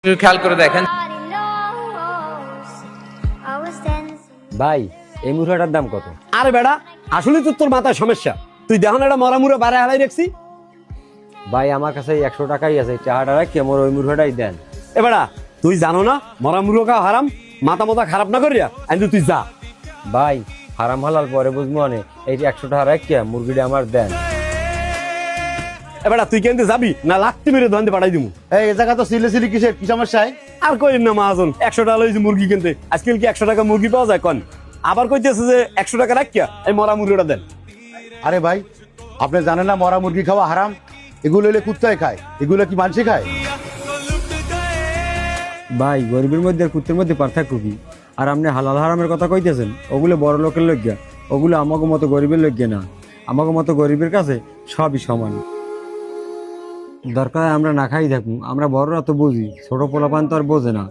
একটু খেয়াল করে দেখেন। ভাই এই মুরগাটার দাম কত? আরে বেড়া, আসলে তো তোর মাথায় সমস্যা। তুই দেখুন একটা মরা মুড়া বাড়ায় হারাই রাখছি। ভাই আমার কাছে 100 টাকাই আছে, টাকাটা রাখি আমার ওই মুরগাটাই দেন। এ বেড়া, তুই জানো না মরা মুরগা হারাম? মাথা মাথা খারাপ না করিয়া কিন্তু তুই যা। ভাই হারাম হালাল পরে বুঝবো অনেক, এই 100 টাকা রাখি মুরগিটা আমার দেন। এ বেড়া, তুই কেন যাবি না লাত্তি মেরে দোকানে পাঠাই দিমু। এই জায়গা তো সিলে কিসের কি সমস্যায়? আর কইন না মহাজন, 100 টাকা লইছি মুরগি কিনতে। আজকাল কি 100 টাকা মুরগি পাওয়া যায়? কন আবার কইতেছে যে 100 টাকা রাখিয়া এই মরা মুরগিটা দেন। আরে ভাই, আপনি জানেন না মরা মুরগি খাওয়া হারাম? এগুলো হলে কুত্তায় খায়, এগুলো কি মানুষে খায়? ভাই গরিবের মধ্যে আর কুত্তের মধ্যে পার্থক্য কি? আর আপনি হালাল হারামের কথা কইতেছেন, ওগুলো বড় লোকের লজ্ঞা, ওগুলো আমাকে মতো গরিবের লজ্ঞা না। আমাকে মতো গরিবের কাছে সবই সমান। দরকার আমরা না খাই থাকুন, আমরা বড়রা তো বুঝি, ছোট পোলাপান তো আর বোঝে না।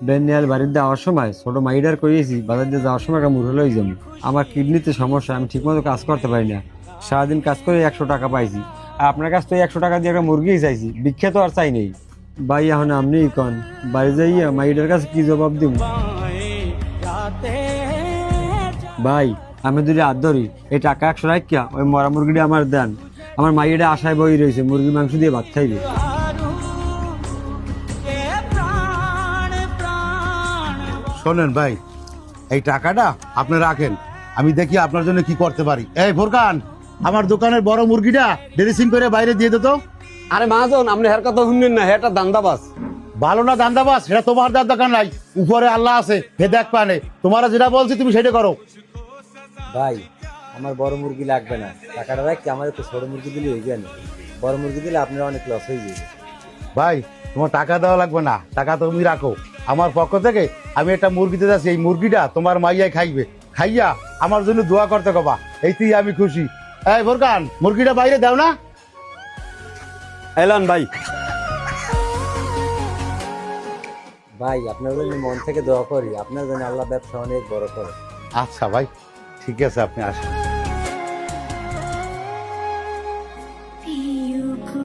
বেনিয়াল বাড়ির যাওয়ার সময় ছোট মাইডার করিয়েছি, বাজার দিয়ে যাওয়ার সময় একটা মুরগি লই যাবো। আমার কিডনিতে সমস্যা, আমি ঠিকমতো কাজ করতে পারি না। সারাদিন কাজ করে 100 টাকা পাইছি, আর আপনার কাছ থেকে 100 টাকা দিয়ে একটা মুরগিই চাইছি, বিখ্যাত আর চাই নেই। ভাই এখন আপনিই কন, বাড়ি যাইয়া মাইডার কাছে কি জবাব দিব? ভাই আমি যদি হাত ধরি, এই টাকা 100 রাখিয়া ওই মরা মুরগিটা আমার দেন। আমার মাইয়েটা আশায় বই রয়েছে মুরগি মাংস দিয়ে ভাত খাইবে। শোনেন ভাই, এই টাকাটা আপনি রাখেন, আমি দেখি আপনার জন্য কি করতে পারি। এই ফোরকান, আমার দোকানের বড় মুরগিটা ড্রেসিং করে বাইরে দিয়ে দিত। আরে মহাজন, আপনি হের কথা শুনলেন না? হেটা দান্দাবাজ। ভালো না দান্দাবাস, সেটা তোমার দার দোকান নাই, উপরে আল্লাহ আছে, হে দেখ পানে। তোমার যেটা বলছি তুমি সেটা করো। ভাই আমার বড় মুরগি লাগবে না, টাকাটা রাখি আমার একটু ছোট মুরগি দিলে হয়ে যায় না। বড় মুরগি দিলে আপনার অনেক লস হয়ে যাবে। ভাই তোমার টাকা দেওয়া লাগবে না, টাকা তুমি রাখো। আমার পক্ষ থেকে আমি একটা মুরগি দিতে যাচ্ছি, এই মুরগিটা তোমার মাইয়াই খাইবে, খাইয়া আমার জন্য দোয়া করতে কবা, এইতেই আমি খুশি। এই ফোরকান, মুরগিটা বাইরে দাও না। এলান ভাই। ভাই আপনার জন্য মন থেকে দোয়া করি, আপনার জন্য আল্লাহ ব্যবসা অনেক বড় করে। আচ্ছা ভাই, ঠিক আছে, আপনি আসেন।